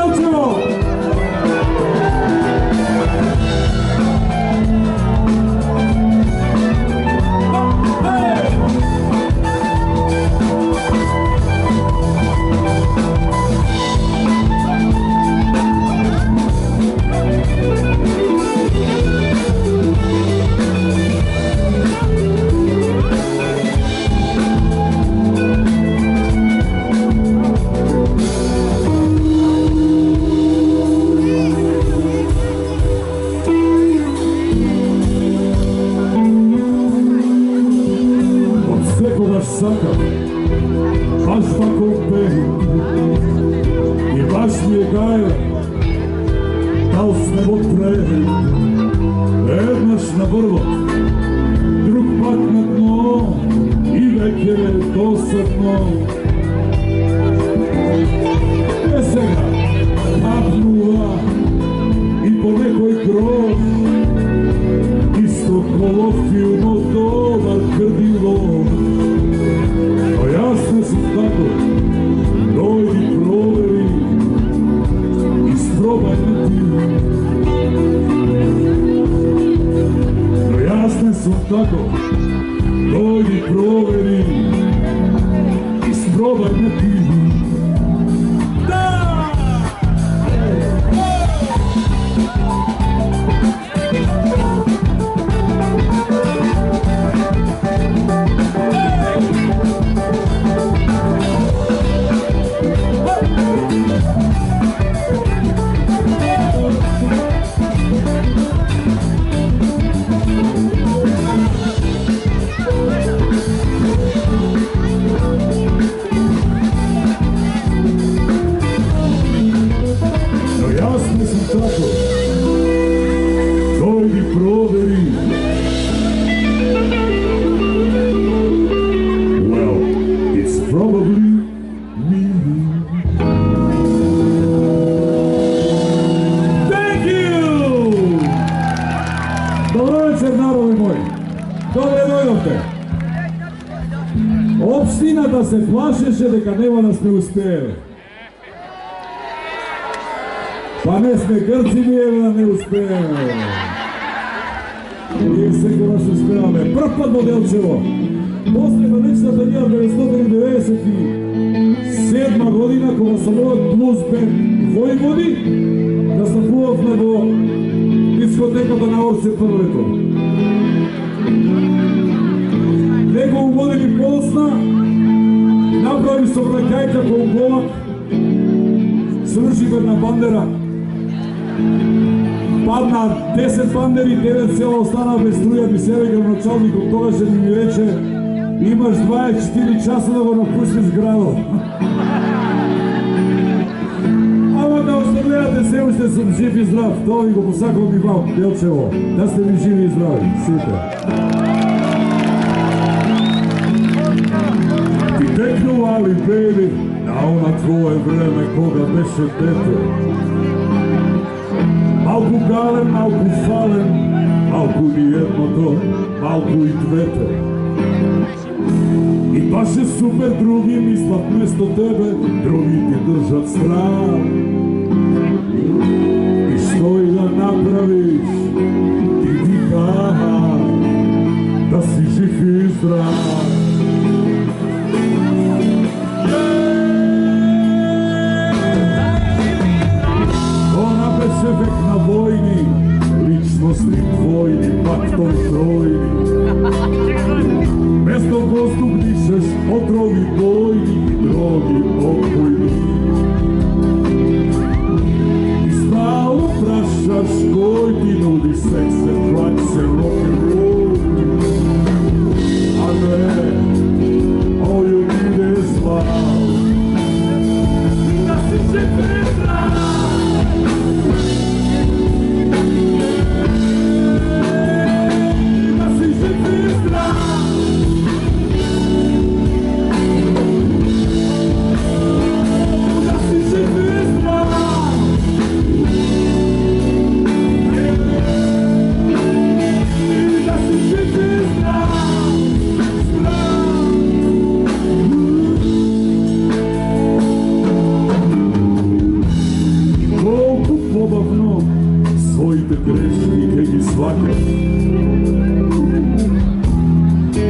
Belčevo! Saka, baš tako peri i baš mi je gaja, da li s nebo trevi, jednaš na vrlo, drug pak na dno i vekere dosadno. Pesega napnuva i po nekoj kroz, isto kolokvijno dobar krdilo. Jasne su tako, dojdi proveri, isprobaj me ti. No jasne su tako, dojdi proveri, isprobaj me ti. Opština da se plašeše deka nema nas ne uspeve. Pa ne sme Grci nijeva ne uspeve. Nije se ko nas uspevame. Propadno Belčevo. Posljedna lična danija 1997. godina kога sam ovo blues band u Vojvodi, da sam puvao nego diskotekata na Orce Prleto. Nego u godini Polsna napravi se Blekajka ko u Golak, svrši Berna Bandera, padna 10 banderi, 9 sela ostana bez struja, bi se regal načalnikom toga že mi reče imaš 24 časa da go napusti zgrado. Ама да оставljate se, ušte sam živ i zdrav, to vi go posakao mi vam, Belčevo, da ste mi živi i zdravi, super. Teknu, ali baby, na ona tvoje vreme koga beše dete. Malku galem, malku falem, malku nijedno to, malku i dvete. I baš je super drugi mislat mjesto tebe, drugi ti držat stran. I što i da napraviš, ti kaha, da si živ i zdrav. Vek na vojni, ličnosti tvojni, paktom trojni. Mesto gozdu dišeš, otrovi bojni, drogi opojni. I stalno prašaš koji ti nudi sekse, trakse, rock'n'roll. A ne, all you need is love. Da si živ i zdrav. побавно, своите грешки ке ги сваќаш.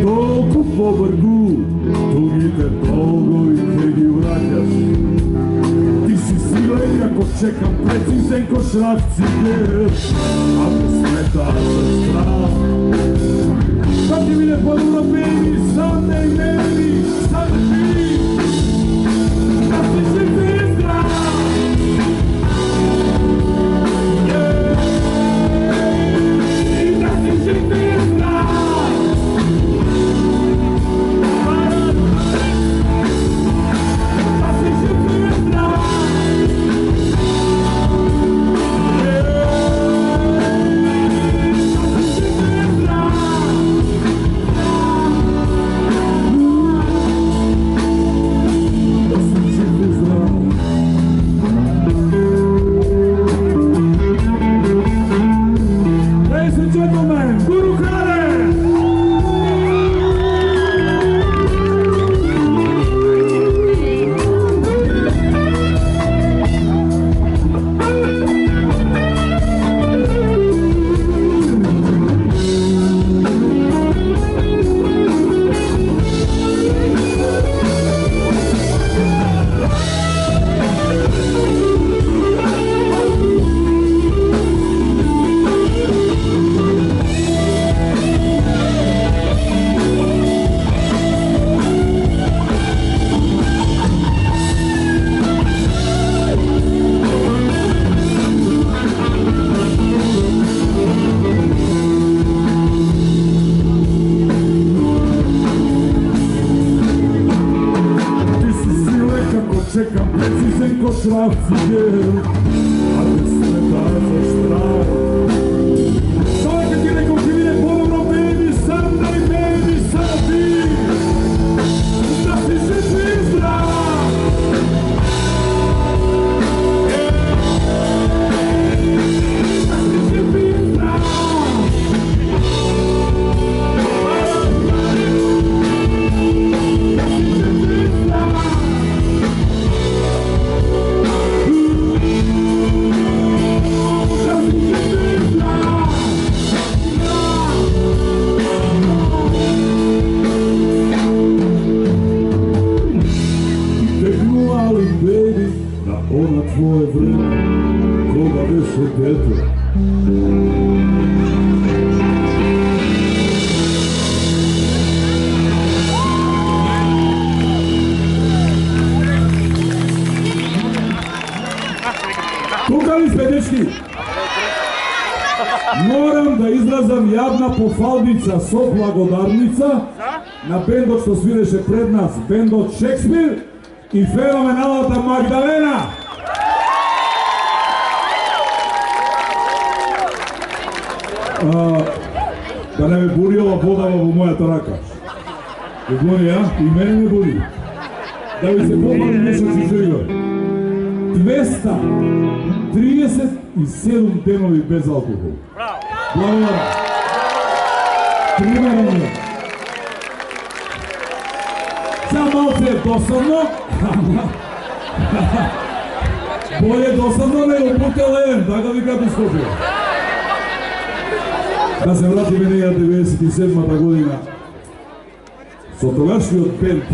Толку побргу, тугите долго и ке ги враќаш. Ти си силен како чекам прецизен ко шрак цигер, а ме сметаш за страх. Šta ti mi ne poduro baby, someday maybe, someday. Da si se pizda. I da si se pizda. Da si se pizda. Čekam precizan ko šraf ciger, a me smetаш za strah. Čovjeka ti rekao ti mi ne poduro baby, someday baby, someday. Da si se pizda. Da si se pizda. Ona tvoje vreme, koga više dete. Тука ли сте, дечки? Морам да изразам јавна пофалница со благодарница на бендот што свиреше пред нас, бендот Шекспир и феноменалната Магдалена. Да не ме бури ова водава во мојата рака. Ме бури, а? И мене ме бури. Да ви се попали нешто си жига. 237 денови без алкохол. Благодарам. Примерно. Сега малце е досадно. Боле досадно него бутел еден, така ви като скопија. Да се вратиме неја 97-та година. Со тогашниот бенд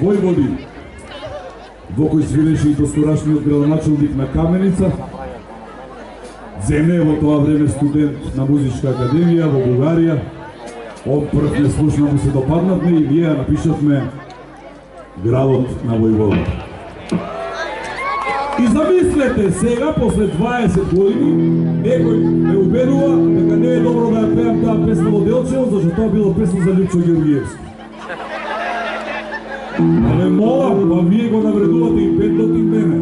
Војводи, во кој свиреше и доскорашниот градоначалник на Каменица, Земе во тоа време студент на Музичка академија во Бугарија. Он прв неслушно му се допаднавме и ние напишавме Градот на Војвода. И замислете сега, после 20 години, некој ме убедува дека не е добро да ја пеам таа песна во Делчево, зашто тоа било песна за Лјупчо Георгиевски. А ме молам, па вие го навредувате и бендот и мене.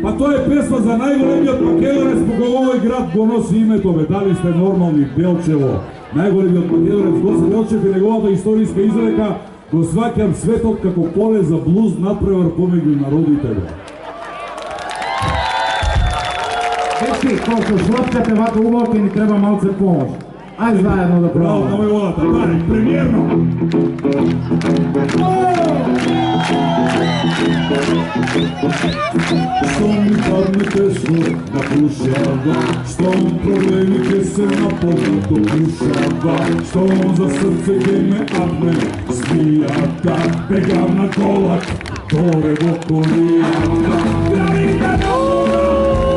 Па тоа е песна за најголемиот македонец по кој овој град го носи името, бе, дали сте нормални, Делчево. Најголемиот македонец Гоце Делчев и неговата историска изрека: го сваќам светот како поле за блуз надпревар помеѓу народите. Дечки, колку шлопкате вака убаво, ќе ни треба малце помош. Aj zajedno da Bravo, probamo. nemoj volata, daj, premijerno! Što mi padne teško na kušava, što on problemi ke se napolno dokušava, što on za srce ke me apne smijata, begam na kolak, tore do kolijata. Gravita dobra,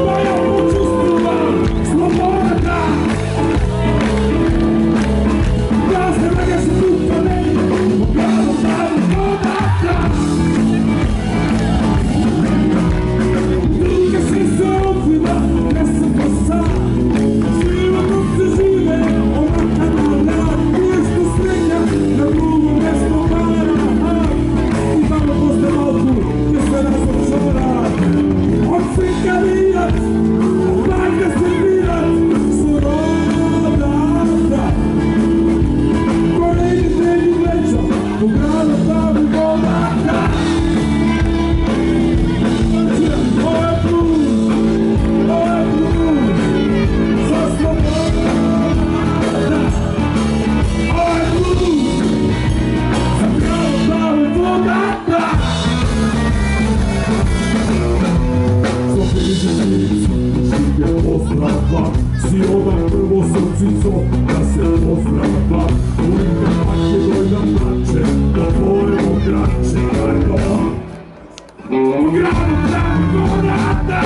pa ja počustuvam, sloboda! Glasne vrege su tukane, pogledam pravu vodata. Druge se okvira, ne se posa, životom se žive, onaka dobra, nešto sreća, na drugom mjesto para. I tamo posle malku, gdje se nas odšora, od svika vijac, odmahne se vijac, sloboda. Koreni trening leća, pogledam pravu vodata. Si odak prvo srcico da se pozdrava, ulica Makedojna plače, da tvorimo kraće, ajde u gradu pravog rata.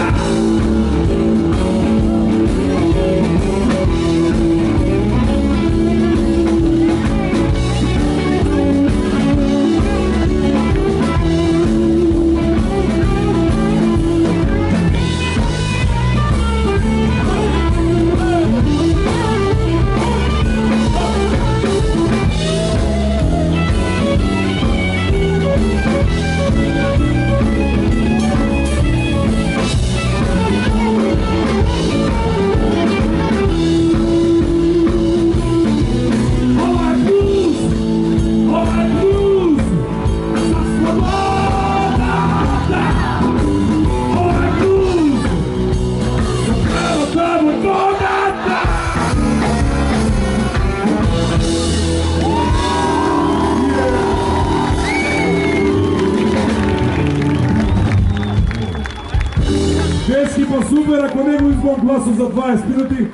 Dečki, pa super, ako ne bu izbog glasu za 20 minuti,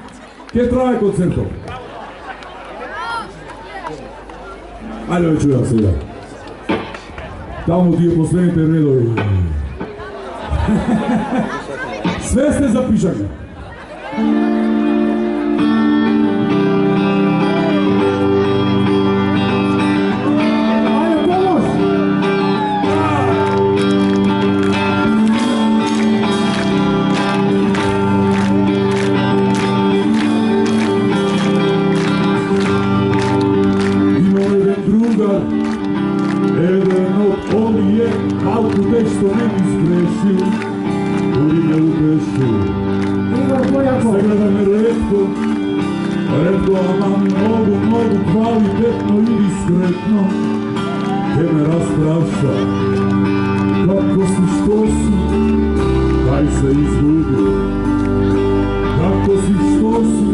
kje traje koncertov? Ajde, već čujem se ja. Tamo ti je poslednite redovi. Sve ste zapišali. Što ne bi zgrešio, koji me ubešio. Sve gleda me redko, ama mnogo kvalitetno i diskretno, gdje me raspraša. Kako si, što si, kaj se izgubi. Kako si, što si,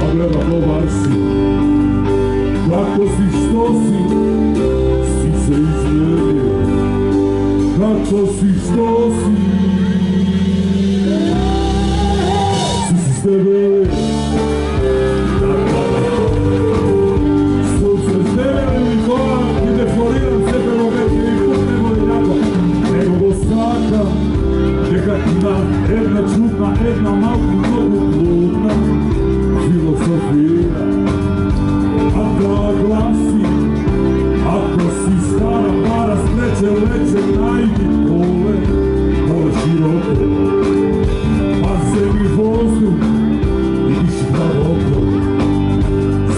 a gleda dobar si. Kako si, što si, si se izgledio. Kako si, što si, si s tebe, sunce s tebe ili kola i defloriram sebe loveće i put nego li jako, nego go skaka, nekakva jedna čudna, jedna malku mnogo pludna filosofija, a ta glasi, ako si stara para sreće leće, najdi pole široko. Pa mi vozduk i diši duboko.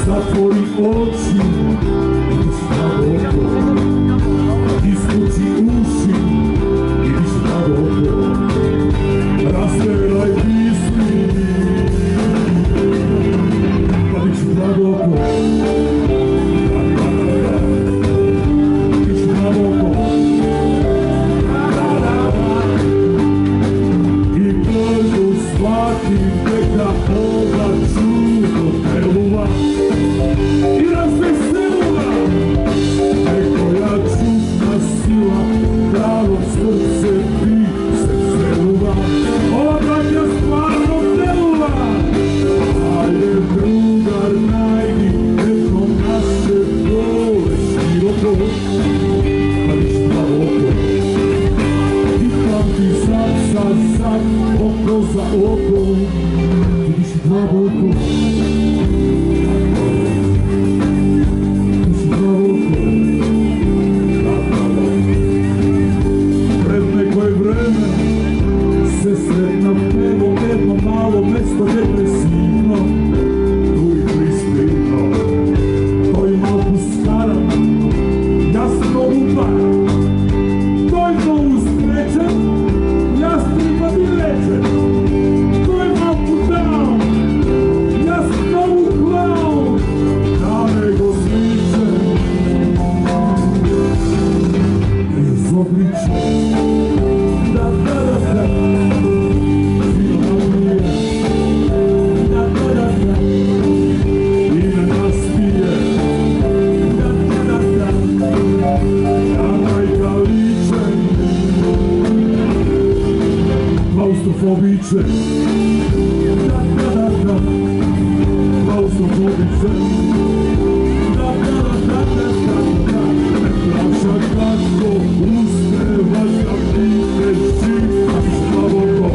Zatvori oči i diši duboko. Ispući uši i diši duboko. Rasteraj misli pa diši duboko. Svaki neka ova čudo te luva oko, vidiš dlaboko. Vidiš dlaboko. Pred nekoj vreme se sretna evo jedno malo mesto depresivno, tu i pristivno. To je malku staram, jasno uparam. To je novu srećem, jasno pa mi lečem. To je malku down, jasno novu clown. Da nego sličem, iz obliče. Da, da, da, da. Klaustrofobiče, da, da, da, da, klaustrofobiče, da, da, da, da, da, da, naša kako uspevaš da pišeš dlaboko.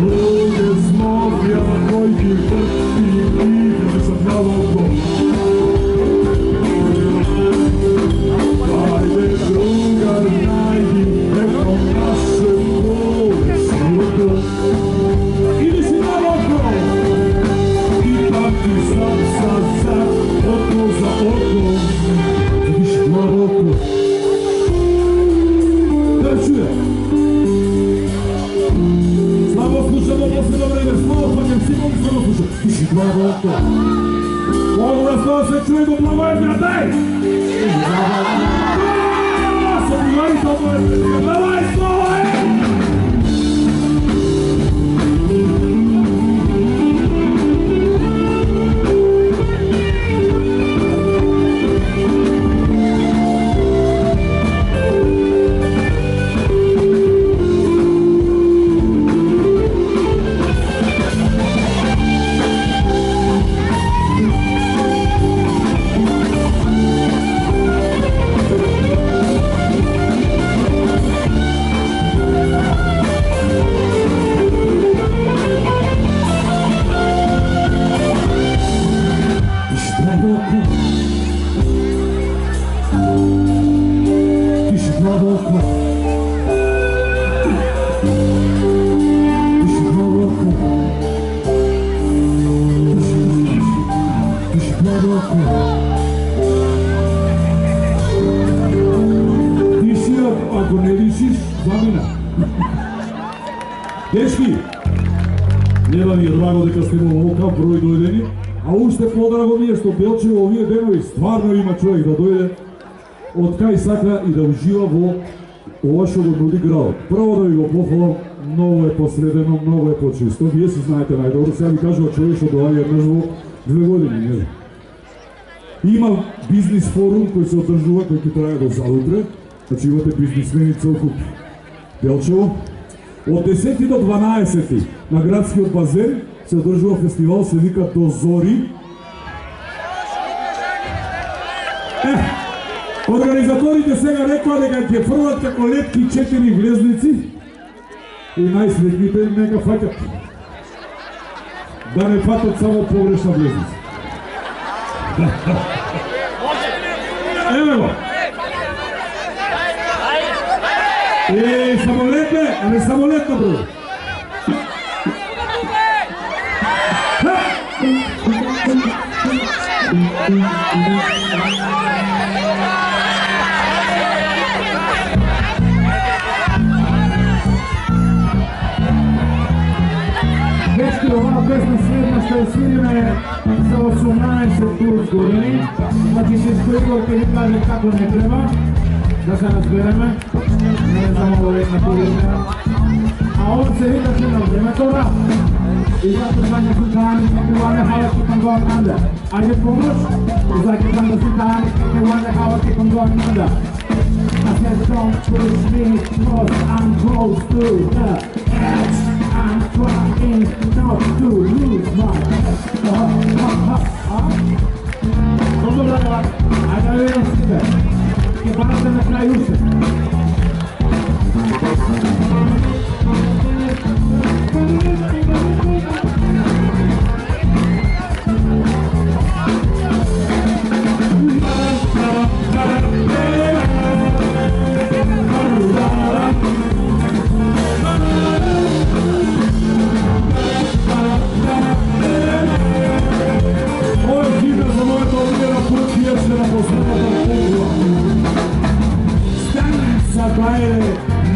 Luge smogja koji ti vrti i ideš sa dlaboko. Ajde drugar najdi neko naše pole života. Idi si na oko i pamti sad, oko za oko. Vidiš na oko. Da čuje. Slabo slušamo posljedno vreme, slovo pakem, Simon slabo slušamo. Vidiš na oko. Mogu da slovo se čuje do Blagoevna, daj! Давай, слово! Ako ne višiš, zamina. Dečki, njela mi je drago дека сте во овока број дојдени, а уште подраго ми е што Белчево овие денови стварно има човек да дојде од кај сака и да ужива во ова што го нуди градот. Прво да ви го похвалам, многу е посредено, многу е почисто. Вие си знаете најдобро, сега ви кажува човек што доаѓа еднаш во 2 години, не знам. Има бизнис форум кој се одржува, кој ќе трае до заутре. Значи имате бизнисмени целкуп Белчево. Од 10 до 12 на градскиот базен се одржува фестивал, се вика До зори. Организаторите сега рекоа дека ќе фрлат како летки 4 влезници и најсветните нека фаќат. Да не фатат само погрешна влезница. Еве го. Самолетне, а не самолетно, бро. Дечки, оваа песна следна што ја свириме за 18 плюс години, значи се искористува ќе ви каже како не треба, да се разбереме, не е замалолетна публика. А он се вика че на времето рап. И зато саѓа сутани, не ване хава ки can go under. Ајде помош, заќе сам да сутани, не ване хава ки can go under. I said don't push me, cause I'm close to the edge. I'm trying not to lose my Много благодаря. Айде да видим себе. Ке парате на крај усе.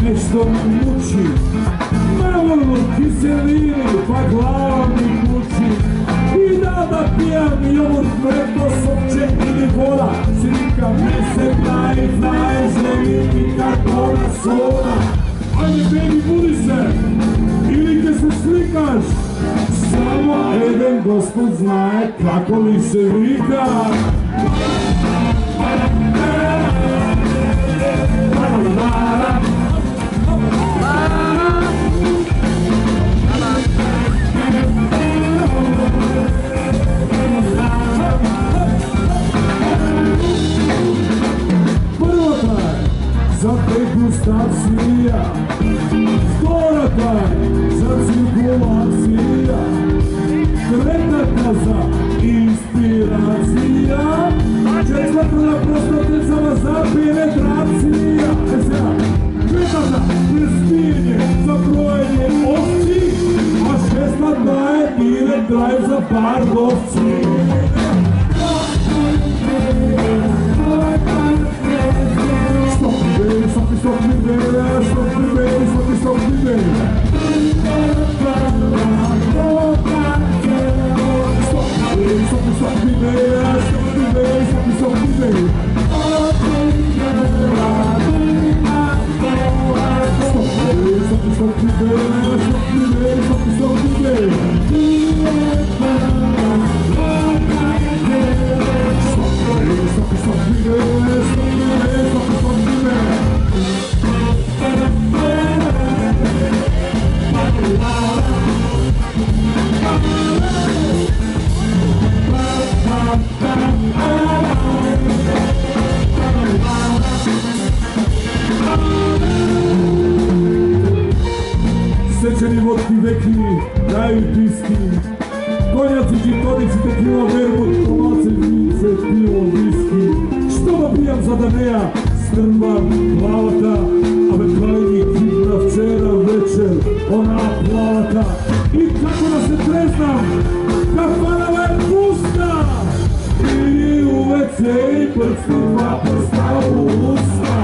Nešto mi muči, malo kiselini, pa glava mi muči. I da pijam jogurt, preto sopček ili voda. Slika me se znaje, želi mi kartona soda. Ajde, baby, budi se, ili te se slikaš. Samo jedan gospod znaje kako li se vika. Za degustacija, vtorata za cirkulacija, tretata za inspiracija, četvrta prostatecama za penetracija, petata prspinje za brojenje ovci, a šestata je direkt drive za par lovci. Stop me, baby, stop me, baby, stop me, stop me, baby. Stop me, baby, stop me, baby, stop me, stop me, baby. Stop me, baby, stop me, stop me, baby. Sečeni vodki vekni, daju piski, konjaci, džitonici, tekila, vermut, tomace, vinice, pivo, viski. Što da pijam za Daneja, strmam, plavata, a me krajnji hitna včera večer, ona plavata. I kako da se treznam, kafanava je pusta, i u WC i prsti, dva prsta u usta.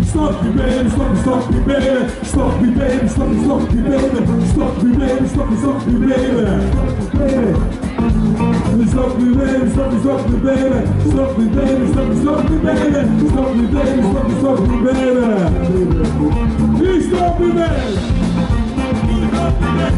Stop me, baby, stop me, baby, stop me, stop me, baby. Stop me, baby, stop me, baby, stop me, stop me, baby. Stop me, baby, stop me, stop me, baby, stop me, baby, stop me, stop me, baby. Stop me, baby, stop me, stop me, baby, stop me, baby, stop me, stop me, baby. Stop me, baby!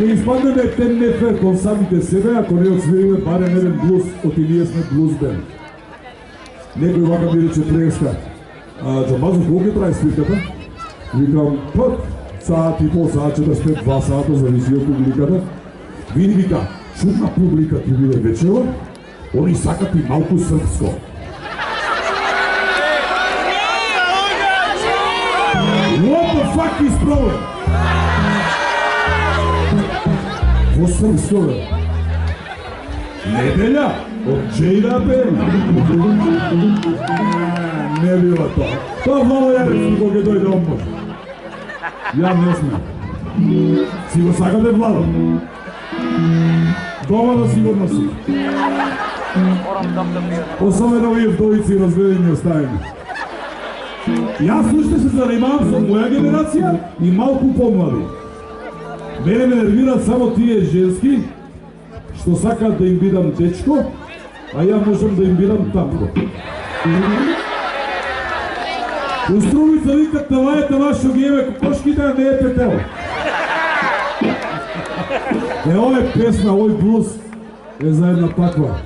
Изпаднеме ТНФ кон самите себе, ако не освириме барем еден блуз, оти ние сме блуз бенд. Некој вака ми рече преска, Джамбазов, колко трае свирката? Викам, саат и пол, саат 45, 2 сата, зависи од публиката. Вини вика, чудна публика ти биде вечера, они сакат и малку српско. What the fuck is problem? Во српско бе? Неделја? Од Джейда Бен? Не била тоа. Тоа Вало Јаревски кога ќе дојде омбош. Ја не сме. Си го сакате Владо? Дома да сигурно си. Особено овие вдовици разведени оставени. Јас уште се занимавам со моја генерација и малку помлади. Мене ме нервираат само тие женски што сакаат да им бидам дечко, а ја можам да им бидам татко. У Струмица викат тавајата вашо ги еме кокошките, а не е петел. Овој песна, овој блуз е за една таква.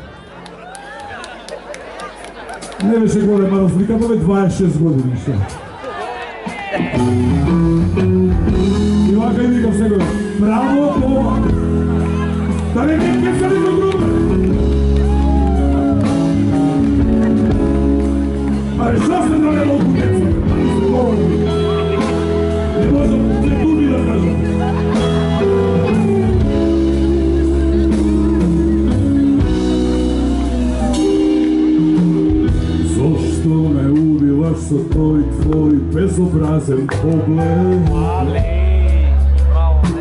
Не беше голема разликата, бе 26 години што. И вака и викам секој, браво, Боба! Да не ми песали до друга! А решла се да не толку деца, не можам се думи да кажам. Зошто ме убиваш со тој твој безобразен поглед?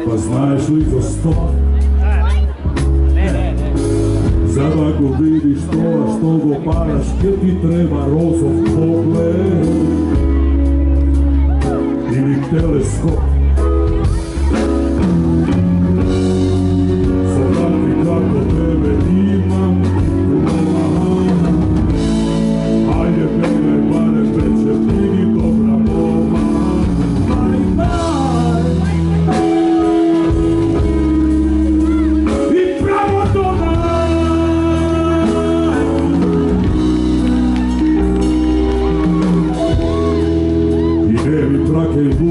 Па знаеш ли зашто? За да го видиш тоа што го параш, ке ти треба розов поглед или телескоп. За такви како тебе имам диплома. Ајде бебе, барем вечер, ти добра мома.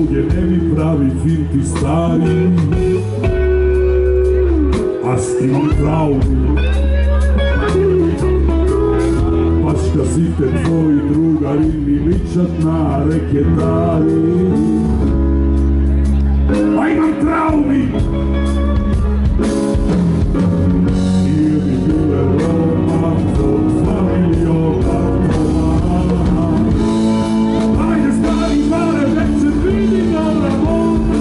Не ми прави финти стари, а стили трауми. Пашка сите твои другари ми личат на рекетари. А имам трауми! Ние би биле роман за 2 милиона тома. Ајде стари баре, вече види добра мома.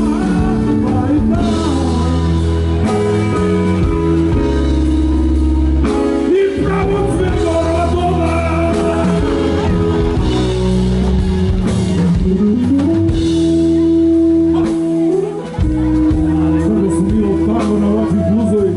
Ајде. И право цветорва дома. Sada sam bio tako na ovakvi bluzoj.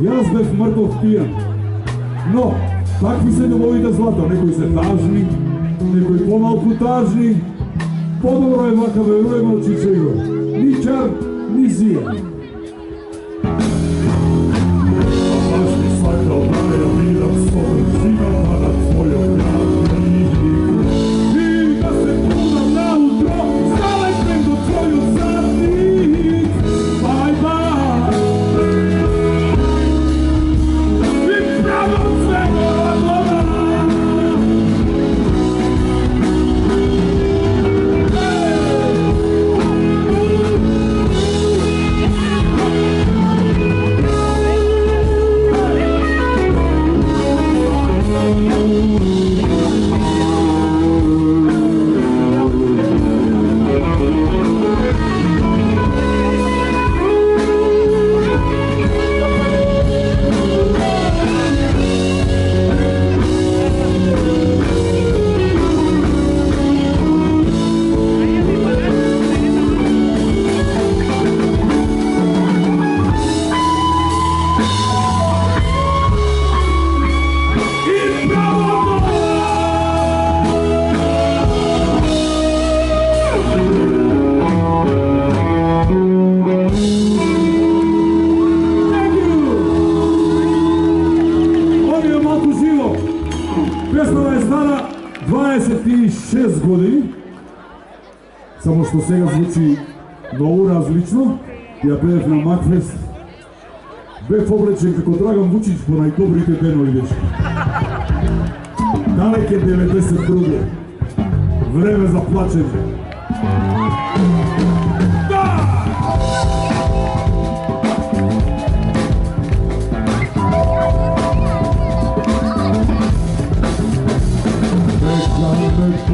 Jaz bih mrtov pijan. No, takvi se ne volite zlata, nekoj se tažni, nekoj pomalku tažni. Podobro je vaka verujemo čičego. Ni čar, ni zija. A baš mi svaka obraja vidim s tobom zima na tvojom jadniku. I da se punam na utro, zaleknem do tvoju zadnik. Bye bye. I pravo svega odlova. Песнава е стара 26 години, само што сега звучи многу различно. Ја пеев на Макфест. Бев облечен како Драган Вучич по најдобрите денови, дечки. Далек е 92. Време за плачење.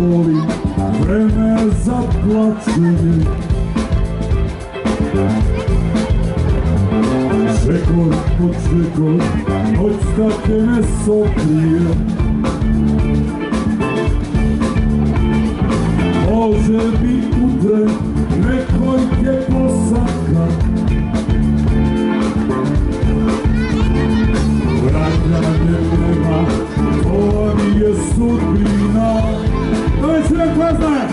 Боли, време за плачење. Шекор по шекор, ноќта ќе ме сокрие. Може би утре некој ќе посака. Враќање нема, тоа ми е судбина. Той човек кој знае,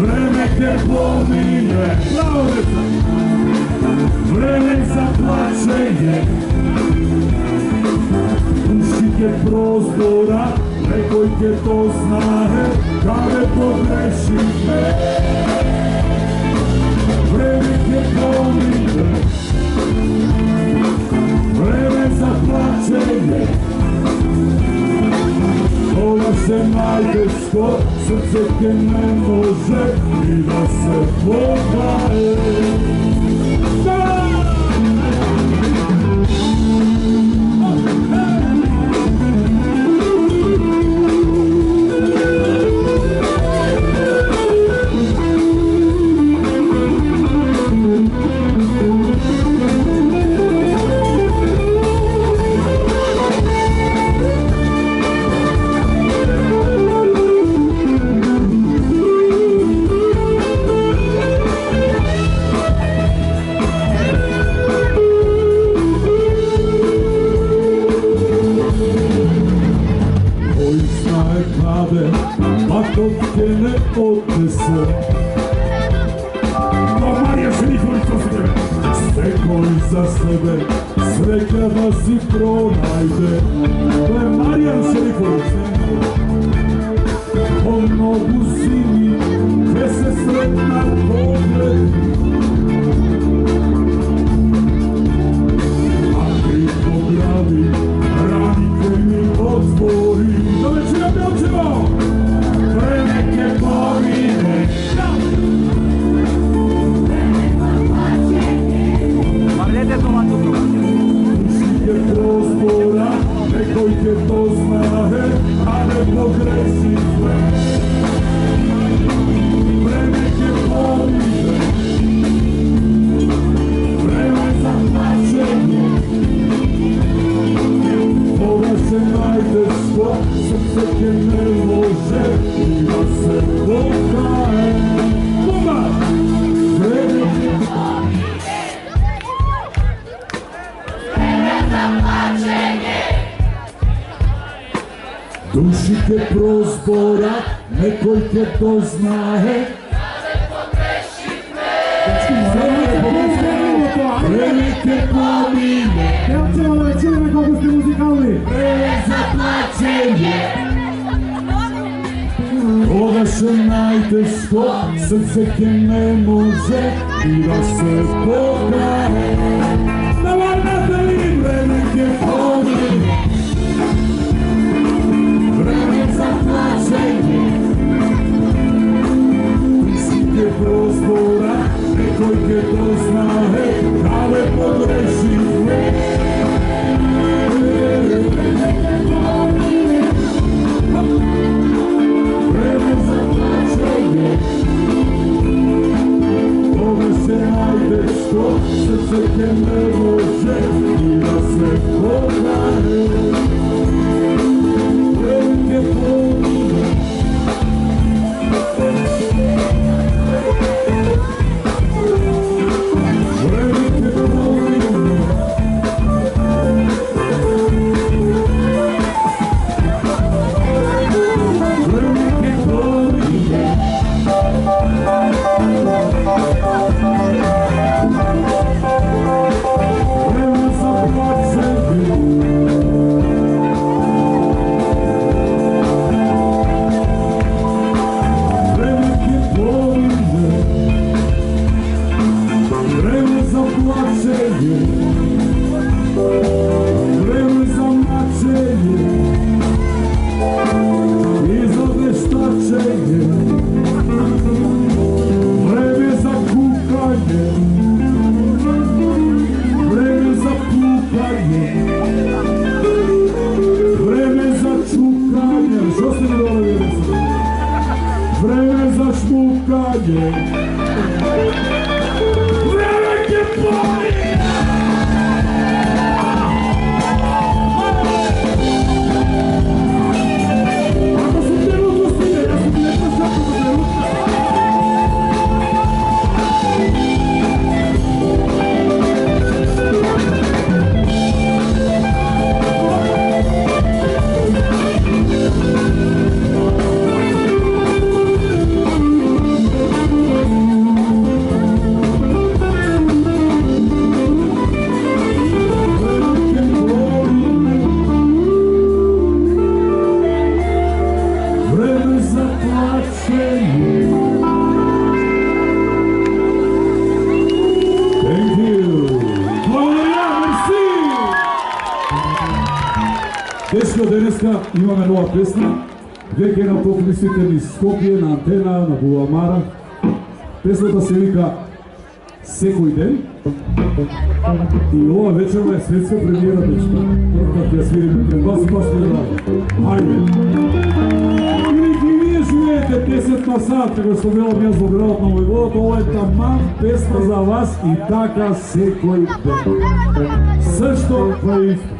време ќе помине. Браво, деца! Време за плачење. Ушите простора, некој ќе то знае, каде погрешиме. Време ќе помине. Време за плачење. Ова се најтешко, срце ке не може и да се покае. Патот ќе не отнесе. Но Марија Шерифовиќ со себе. Секој за себе среќа да си пронајде. Тоа е Марија Шерифовиќ. По многу зими ќе се сретна поглед. А ти погради, рани ќе ми отвори. Да вечера Белчево! Време ќе помине. Павлете това тук. Ушите простора, некој ќе то знае, а не погреши све. Време ќе помине. Време за плачење. Ова се најтешко, срце ќе не може и да се покае. Бумба! Време ќе помине. Време за плачење. Душите прозбора, некој ке то знае. Време ке помине. Певчево да чуеме колку сте музикални. Време за плачење. Тогаш е најтешко, срце ке не може и да се покае. Наварната ли време ке помине. Време за плачење. Сите прозбора, некој ке то знае, каде погрешивме. Време за плачење. Тогаш е најтешко, срце ке не може и да се покае. Време ке помине. Време ке помине. Време ке помине. Време за плачење. Време ке помине. Време за плачење. Време за мачење и за вештачење. Време за кукање. Време за пукање. Време за чукање. Шо сте ми доле? Време за шмукање. Време ке помине. Ако сум денот во стине, јас сум лепа сакам да денот. Време за плачење. Thank you. Благодаря, мерси. Тешко денеска имаме нова песна. Веќе на поклисите ни Скопје, на Антена, на Буламара. Песната се вика Секој ден. И ова вечерва е светска премиера, дечка. Така ќе свириме кај вас, баш не драго. Хајде. Вие живеете 10 на сат, како што велам јас во градот на Војводата, ова е таман песна за вас и така секој ден. Сашто па исто.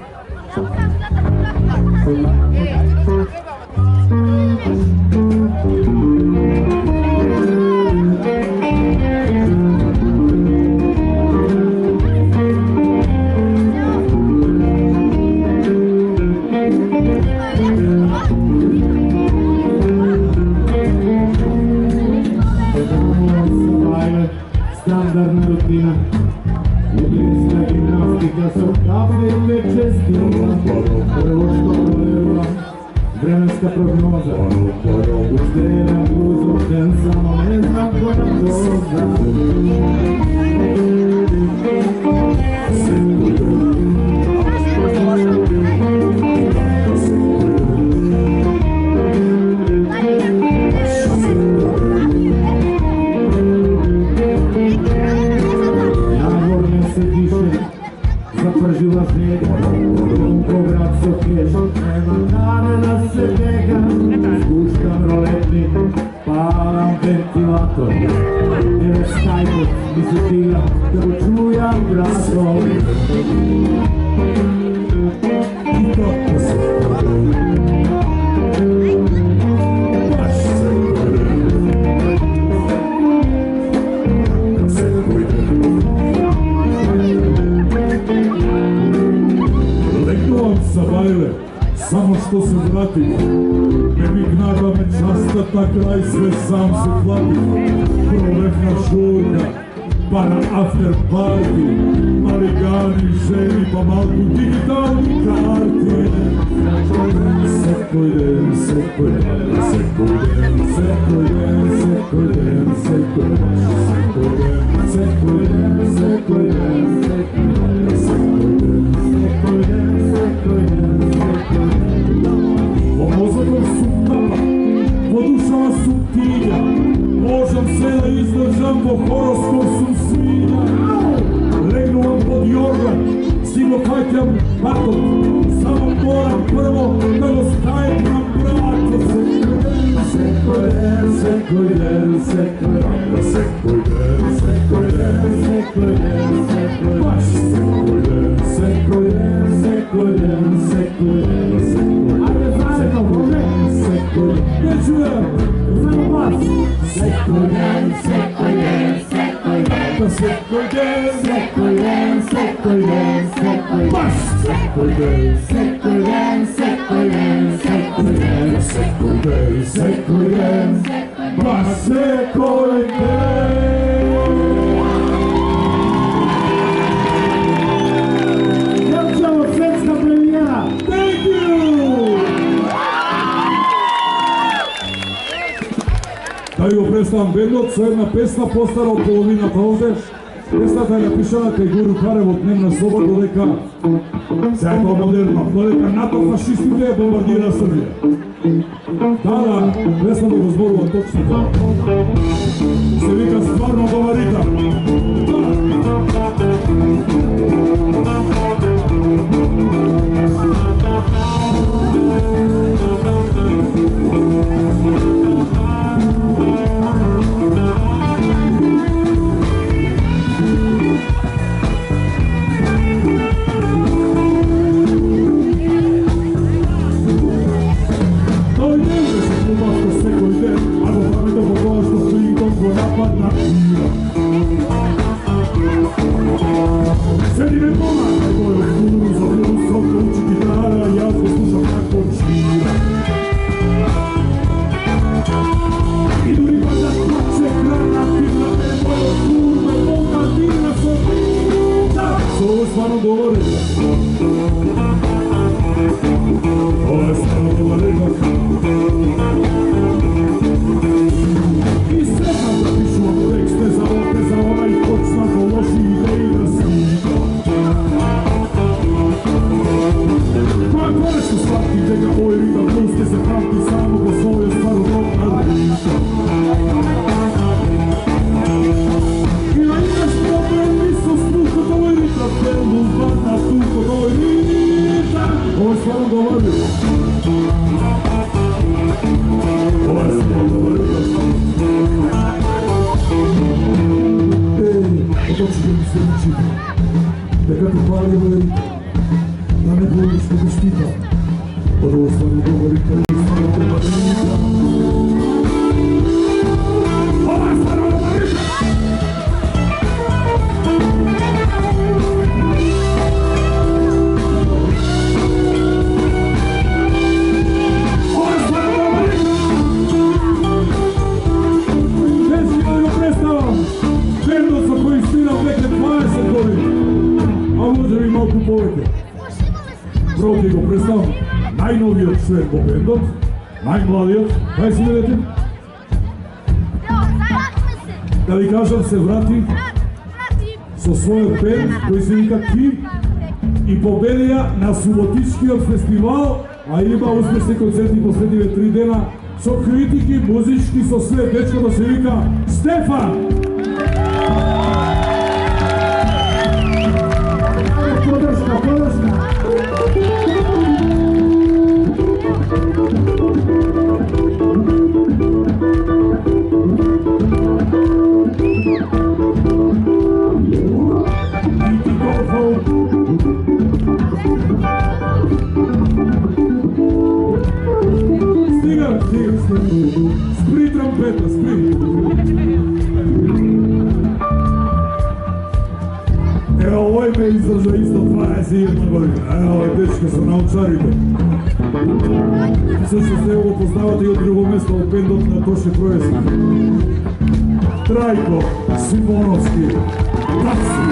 Стандардна рутина. Утринска гимнастика со кафе и вечестина. Прво што проверувам, временска прогноза. Уште еден блузов ден, само не знам која доза. Запржила жега, по град со кеш, нема каде да се бега. Спуштам ролетник, палам вентилатор. Еве скајпот ми се дига, да го чујам гласот. И тоа се баш секој ден. Легнувам са бајле, само што се vratih. Ne bi gnada me časta, ta kraj sve sam se platih. Prolefna žurka, pa na after party, maligani, ženi, pa malku digitalni karti. Sekoj den, sekoj den, sekoj den, sekoj den, sekoj den, sekoj den, sekoj den, sekoj den, po mozogom su kapa, po dušama su tilja, možem se da izdržam, po horoskop su svinja. Legnu vam pod jorgan, stigo hajtjam patom, samo moram prvo da go stajem na brato. Sekoj den, sekoj den, sekoj den, sekoj den, sekoj den, sekoj den, sekoj den, baš sekoj den, sekoj den, sekoj den, sekoj den, sekoj den, sekoj den, sekoj den, ne čujem, samo vas. Sekoj den, sekoj den, sekoj den, sekoj den, sekoj den, sekoj den, sekoj den, baš sekoj den, sekoj den, sekoj den, sekoj den, sekoj den, sekoj den, baš sekoj den. Jelčevo, svetska premijera. Thank you! Da ju predstavljam bendot, co jedna pesna postara od poloviната ovde. Песната ја пишала кај Гуру Карев од Дневна слобода додека сега тоа модерно, додека НАТО фашистите ја бомбардира Србија. Да, песната го зборува точно тоа. Се вика стварно говорита. Најновиот член во бендот, најмладиот, кај си видите? Да ви кажам, се врати со својот бенд, кој се вика Ким, и победија на Суботичкиот фестивал, а има успешни концерти последниве 3 дена, со критики, музички, со све, дечкото се вика Стефан! Подршка, подршка! Спри трампета, спри! Evo, ovoj me izdrža isto 21 godina. Evo, dečke su naučarite. Всъщност него го познавате и от друго место от бендот на Тоше Проески. Трайко Симоновски. Такси.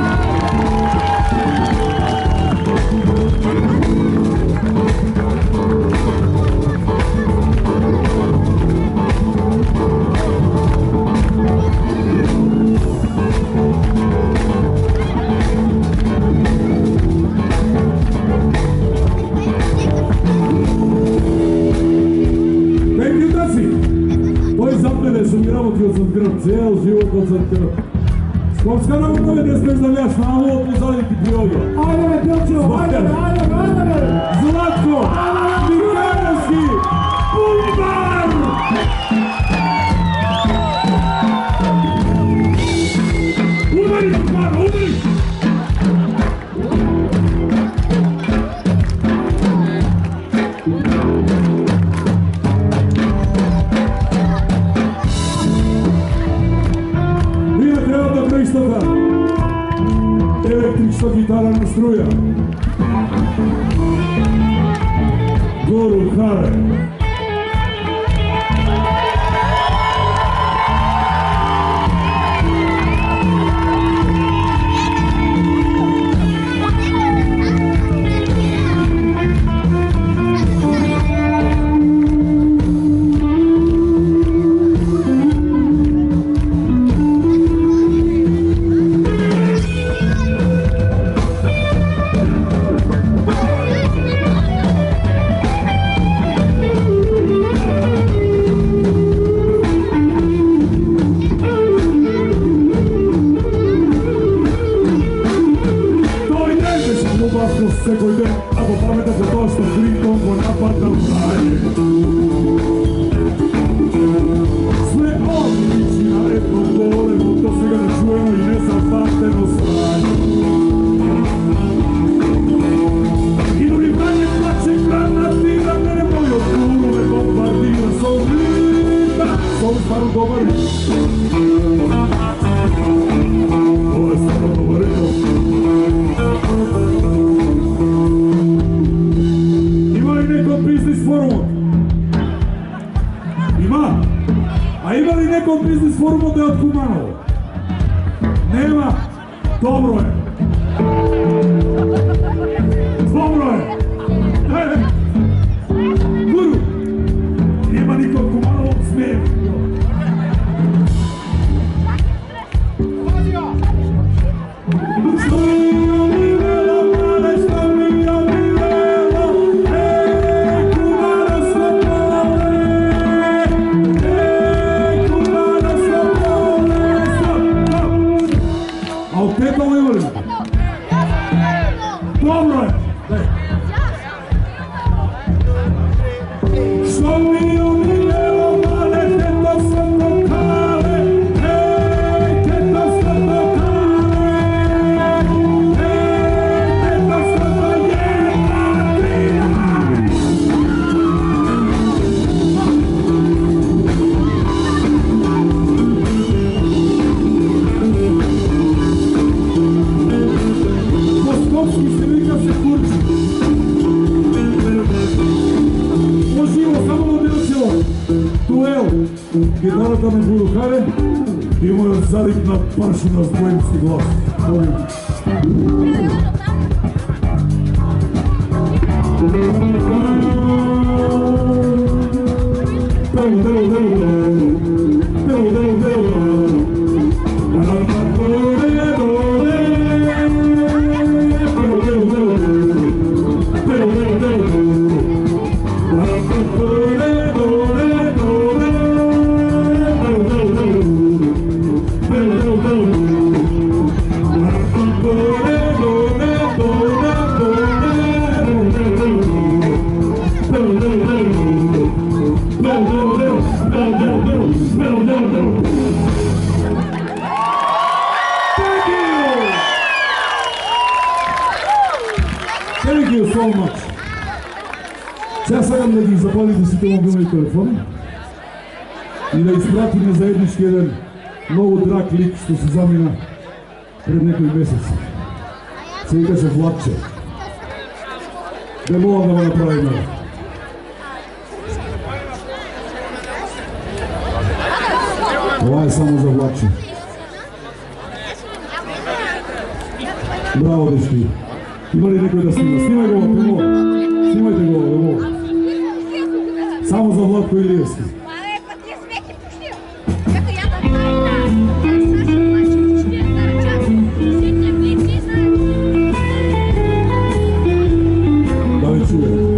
Работил съм гръб, цел живот от съм гръб. Скопска работа бе, не сме завяш, мамо от позадите приоги. Ajde me, Pjočevo, ajde me! Zlatko! Mihajlovski! Bulbar! Udari, Bulbar, udari! Електрична гитара на струя. Гору Харе. Всекой ден, ако памета по тоа што Клинтон го нападна в Хаје. Све одличи на едно големо, до сега нечуено и незапамтено срање. И дори Врање плаче гранатира, не мојот куру ме бомбардира со глита, со старо добар. Ова е старо добарето. Бизнес форумот. Има? А има ли некој бизнес форумот да е од Куманово? Нема? Добро е. Добро е. Гуру, нема никој од Куманово, смеем. Гитарата на Бурухаре и мојот задик на паршина с воински глас. Thank you so much. Сега сакам да ги запалите сите мобилни телефони и да изпратиме заеднички еден многу драг лик што се замина пред некои месеци. Се викаше Владче. Да можам да го направиме. Ovaj je samo zavlači. Bravo, dečki. Ima li neko da snima? Snimaj ga ovo, snimajte ga ovo. Samo za Vlatko Ilijevski. Da li čuje?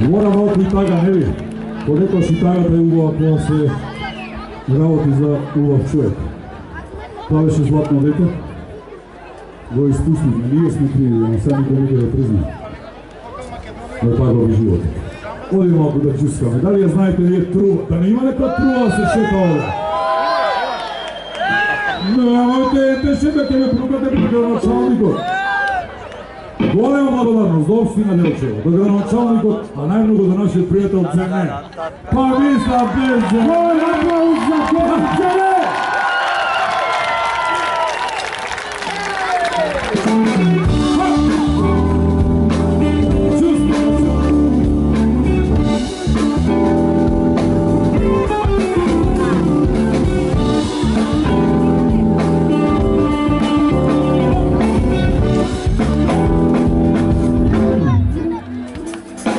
Moram ovako i taga, ne vi. Ko neko si taga da je uvo ako se gravoti za ulov čuje. To veće zlatno dete. Go ispusti, nije smo krivi, on sam niko niko da prizna. Da je tagovi život. Odimo ovako da čuskame. Da li je znajete je truva? Da ne ima neka truva se šeta ovdje? Nemojte, te šetake me prukate biti gradonačalnikot. Golema blagodarnost, do opština Delčeva, do gradonačalnikot, a najmnogo do našeg prijateljce ne. Pa vi sam bezde! Moj aplauz za Kovačeve!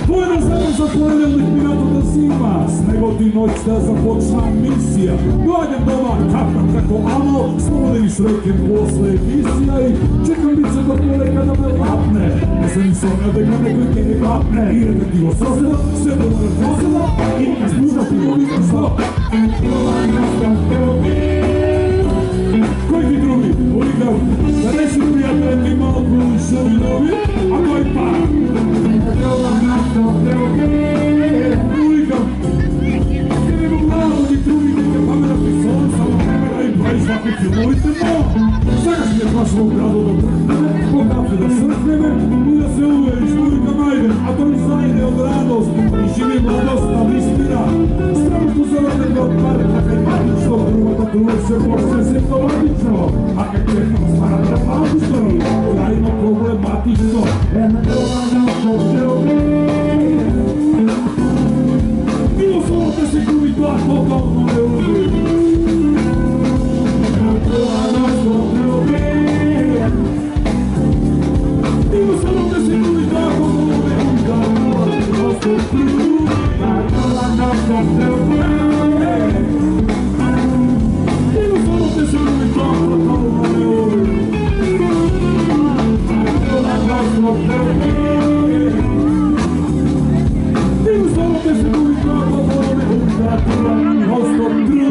Vojna samo za ponedeljnik Pirato da zima, snego ti noć da započna misija. Dođem doma, kapam kako amo, slobodeni srećem posle emisija i čekam bit se do pole kada me lapne. Ne sam ni sonja da ga nekoj te ne kapne, i retaktivo soseda, sve do mora poseda, i ne služa ti volika stop. Koji ti drugi? Volika, da nesi prijatelj ti malo šovi novi, a koji para? Volika, kada mi malo ti drugi, kada kamera pisola, samo kamera i pravi svaki filmovite mo. Sagaš mi je prošlo u gradu do brkneme, pokapte da srkneme i da se uveriš, Volika najde, a to mi zajde od radost i živi mladost na vistina. Strano tu zavade kao pare, tako je matično, druga tatruje se pošte simptomatično, a kad čekam smara dramatično, krajno problematično. Bilo samo te se kubi dva, totalno ne ubi. Bilo samo te se kubi dva, totalno ne ubi. Bilo samo te se kubi dva, totalno ne ubi. Bilo samo te se kubi dva, totalno ne ubi. Ostao drugi.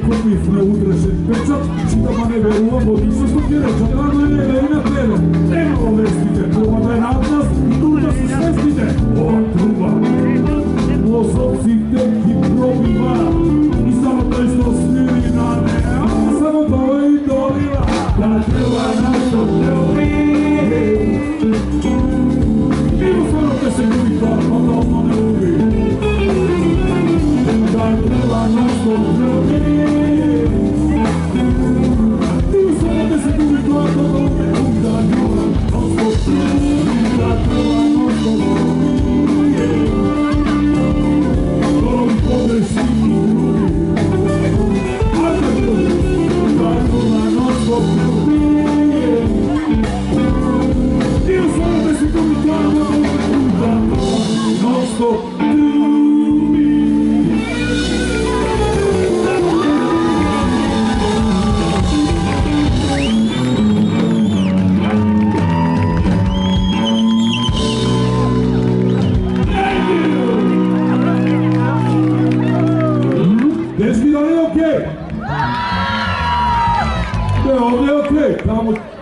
Kupif neudražen pečat, čitama ne veruvam, odlično što ti reče, rano je nega i na tebe. Nemalo vestite, truba da je nad nas, tu da se svestite. Ova truba, mozovci tek i probiva, i samo to isto smiri na ne, a samo to je i dolila. Da truba nas to ljubi. Bilo samo te se kubi dva, totalno ne ubi. Da truba nas to ljubi.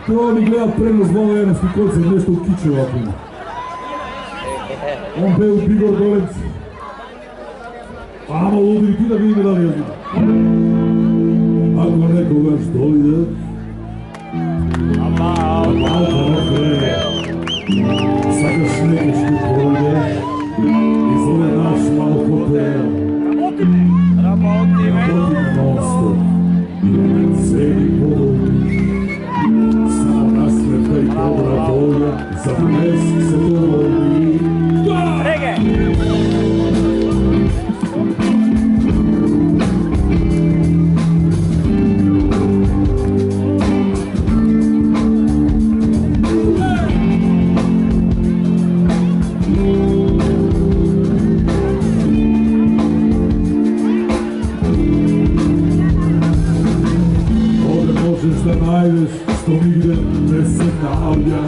Treba mi gledat prenos Valojenovski koncert, nešto u Kiću ovako ima. On be u Bigor Dolenci. Amo ludi, ti da vidim da li je zna. Ako nekoga što ide, malka refre, sagaš nekeški polje, i zove naš mal hotel. Ramotime non stop, sedi poludi. Samo nasveta i dobra volja, za blesk se to voli. Da najdeš što nigde ne se navlja.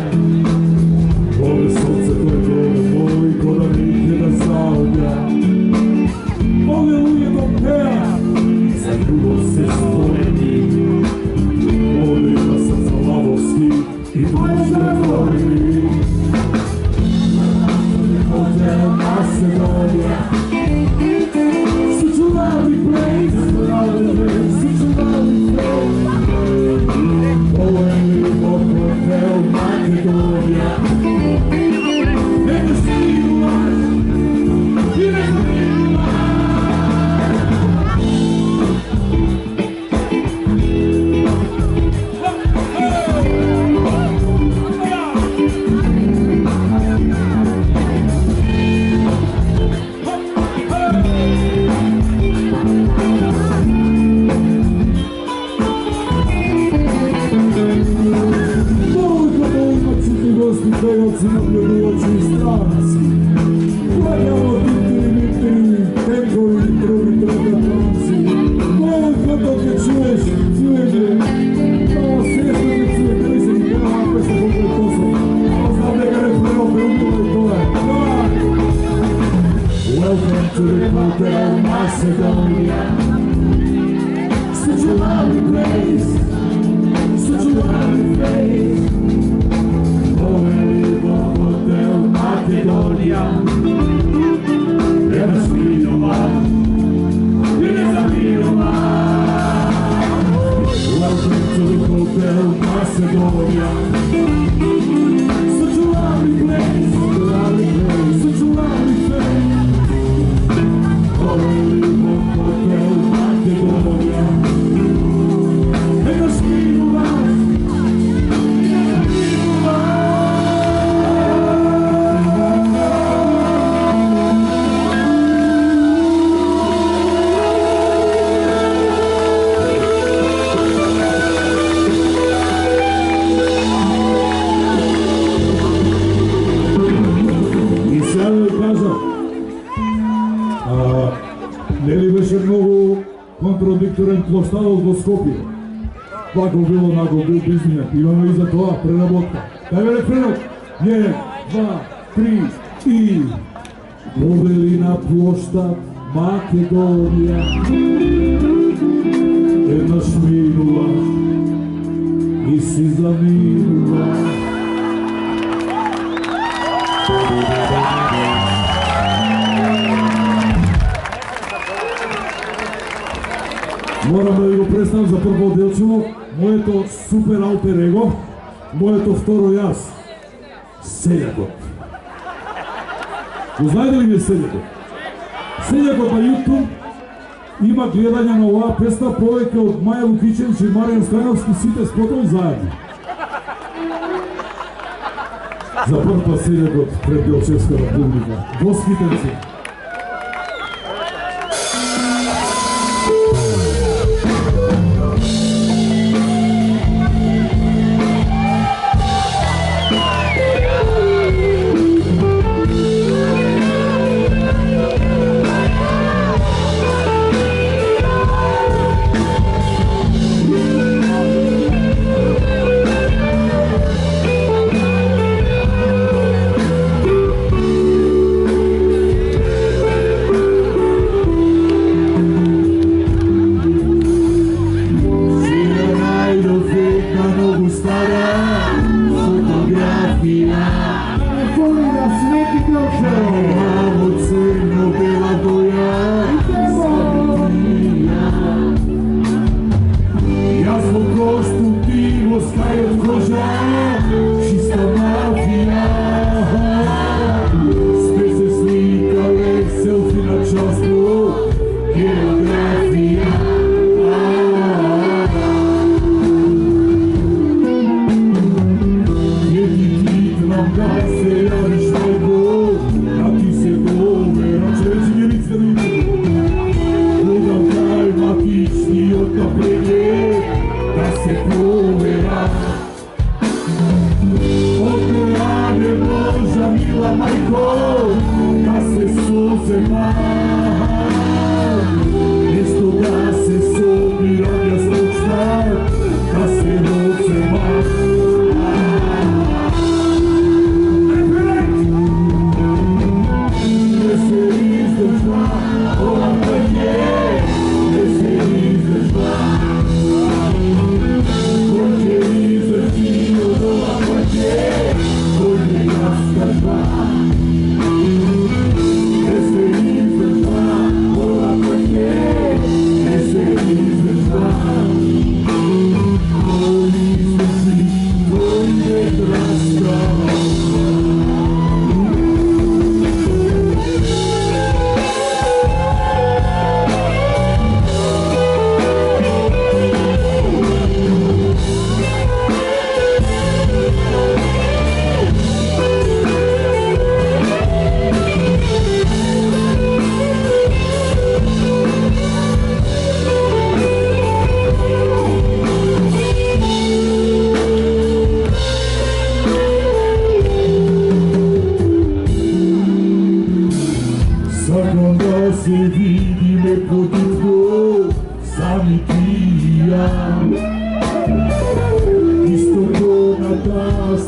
Ove srce to je dole moj, ko da nigde da zavlja. Ove ujedno pea i za ljubav se stvori. Ove ima srca lavovski i duže tvori. Hotel Macedonia, such a lovely place, such a lovely place. Only for Hotel Macedonia. Never see you live. You never see you live. Kriminalci na pljunuoči stranci. Lagano titiri, tenkovi, drugi tragatanci. Molim dok je čuješ je. Svjesno je čuje, ne li se ni peva napesta koliko je Kosovo. Znam neka refreno preubilo i to je. Welcome to the Hotel Macedonia. Such a lovely place, such a lovely place. Poveli do Hotel Macedonia. Jedna svinova, jedna svinova. Welcome to the Hotel Macedonia. Such a lovely place, such a lovely place, such a lovely place. Poveli do Hotel Macedonia. Jedna svinova, Нели беше многу контрадикторен площадот во Скопје. Вако било, нако бил бизнес. Имаме и за тоа преработка. Дај бе рефренот. 1, 2, 3 и... Довели на площад Македонија. Еднаш минува и си заминува. Морам да ви го представам за прво делчево, моето супер алтер его, моето второ јас, Селјакот. Го знаете ли ви Селјакот? Селјакот на YouTube има гледање на оваа песна повеќе од Маја Лукичевич и Маријан Становски сите спотови заедно. За прв пат Селјакот пред Делчевската публика. Восхитен се.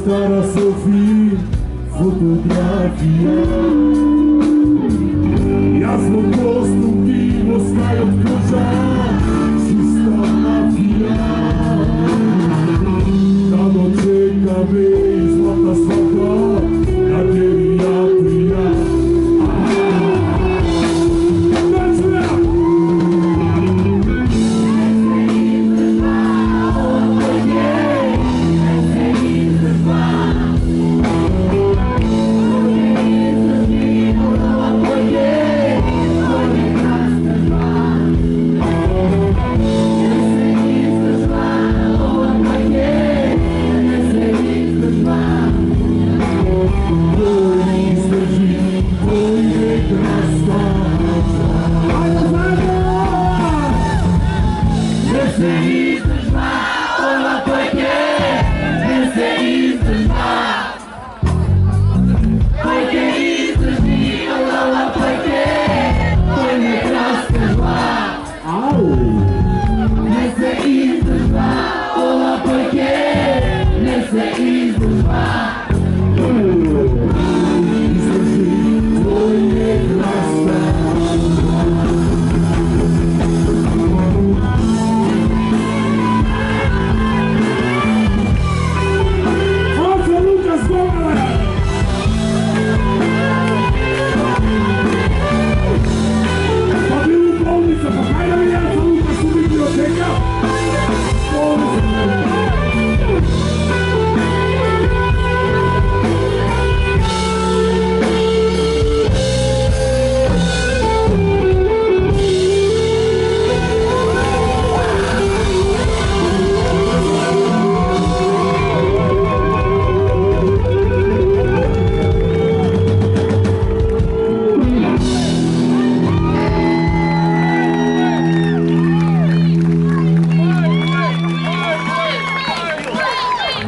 stara selfie fotografija. Jasno konstruktivno skaj od koža, čista mafija. Kad očeka me i zlata svaka, na gerijatrija.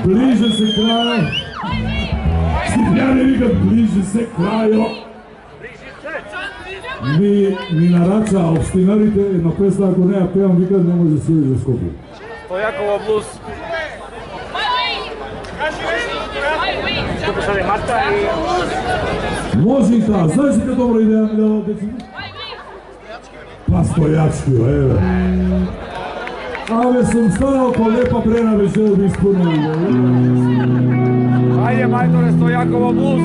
Bliže se krajo. Stipljani vikat, bliže se krajo. Mi narača, obstinarite, jedna pesma ako nema pevam vikat, ne može se za Skopje. Stojakovo blues. Što sad je Marta i... Može i ta, znaš neka dobra ideja, Miljano, deci? Pa Stojački, evo. Ale sam stao ko lepa prena večer bi ispunili. Ajde, majtore, Stojakovo blues.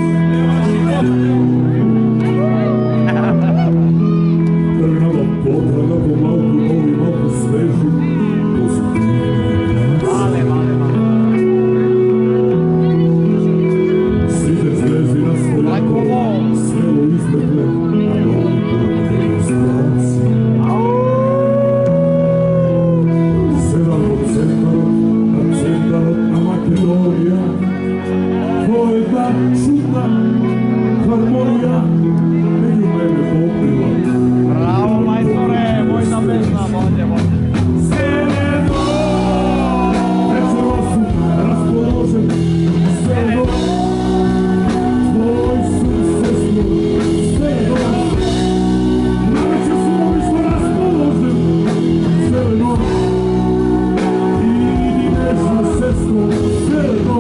Trgnava potraga po malku novi, malku svežu, Male. Sitec lezi na Stojakovo, selo izmetle, a novi put demonstraci. Centralna Makedonija, to je ta čudna harmonija, među mene pokrila. Bravo, majtore, vojna pesma, bolje. Seleno, večero su raspoloženi, Seleno, tvoj su sestro, Seleno, najveće su ovi što raspoloženi, Seleno, sestro, Seleno.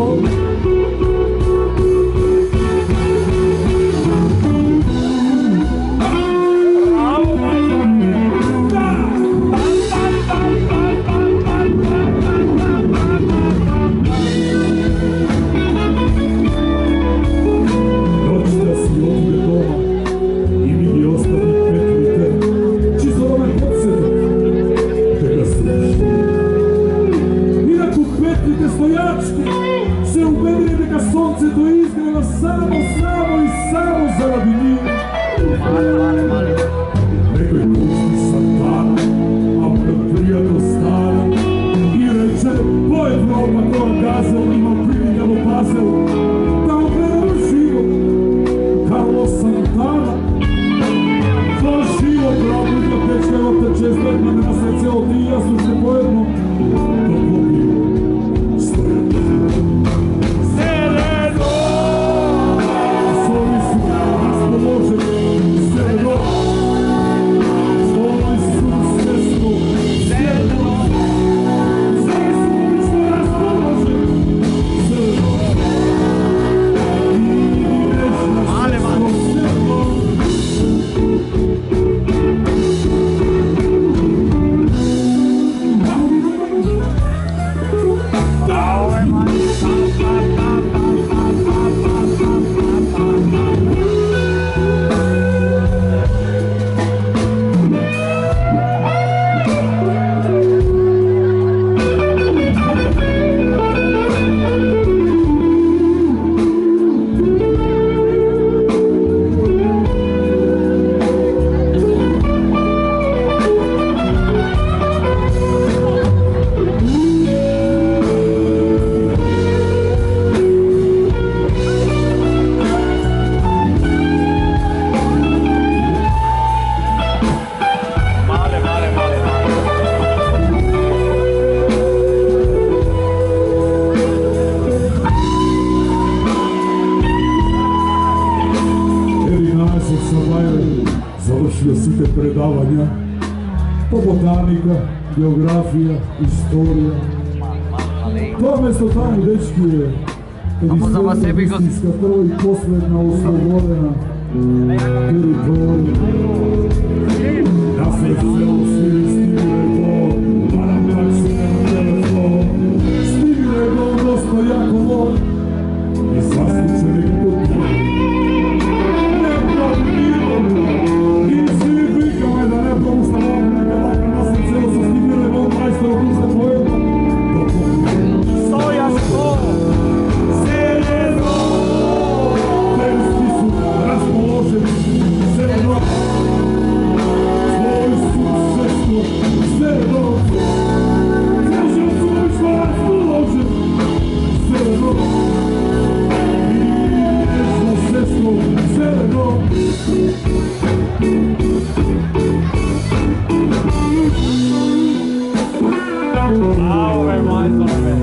Noćna si ovdje doma i vidi ostali petlite, čisto da me podsjeti, te ga sluši. Petlite Stojački, se ubedili neka sonce to izgreva samo i samo zaradi njih. Neko je pusti satana, a prijatelj stara, i reče, ko je Evropa, ko je gazel, ima privinjalo pazel, da mu gledamo život, Carlo Santana. To život, pravnika, tečka, evo te čest, vedmane na srce, od ti ja slušte pojedno, to popiju. Seleno! Sovi su raspoloženi, završio site predavanja po botanika, geografija, istorija. To mjesto tamo, dečki, je kad istinska prva i posljedna oslobodena teritorija. Ja se selo svi stigre to, param tak se na telefon, stigre go dosta jako vol i saslučenik do tvoj. I svi vikame da ne promušta vam neka taka nas na celo sa stigre go majstor opušta pojedno. Soja ško! Sereno! Terski su raspoloženi, sereno! Svoj succesno, sereno! Može su višla raspoloženi, sereno! I nježno sestro, sereno! Bravo, bre, majstore!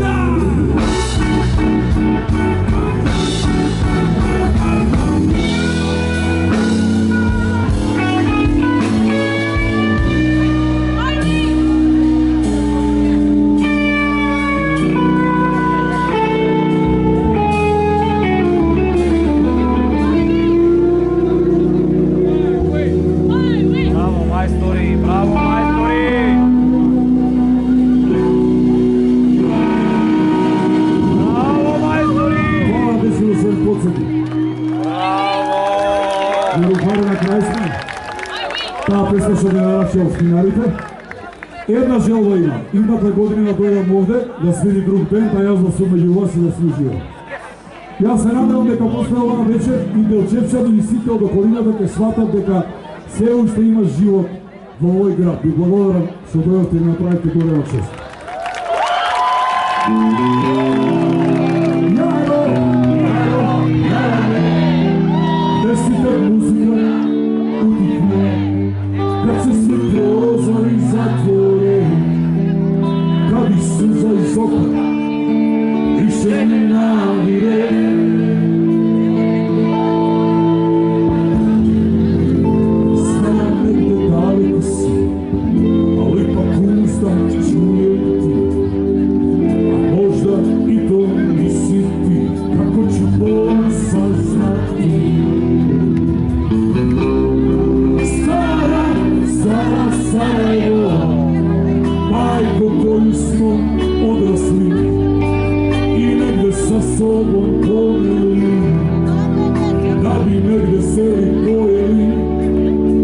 Jedna želba ima, idната година да дојдам овде, да свири друг бенд, а јас да сум меѓу вас и да се уживам. Јас се надевам дека после оваа вечер и Делчевчани и сите од околината ќе сватат дека се уште има живот во овој град. Ви благодарам што дојдовте и направите голема чест. Десите музика утихне, kad se svi prozori zatvore, kad ih suza iz oka više ne navire. Znam negde daleko si, ali ipak ustam čujem ti, a možda i to nisi ti, kako ću bol saznati. Sarajevo, majko koju smo odrasli i negde sa sobom poveli, da bi negde se i pojeli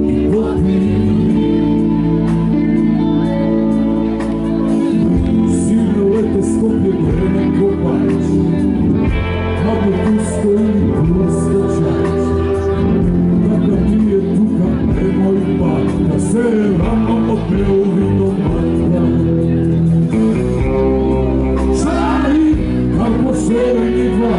i popili. Zimno lete Skopje krene Kopać, kad je pusto ili pusto čać, kada ti je tuka nemoj pat, da se rano odme u vinom matka. Čari, kako se nigva,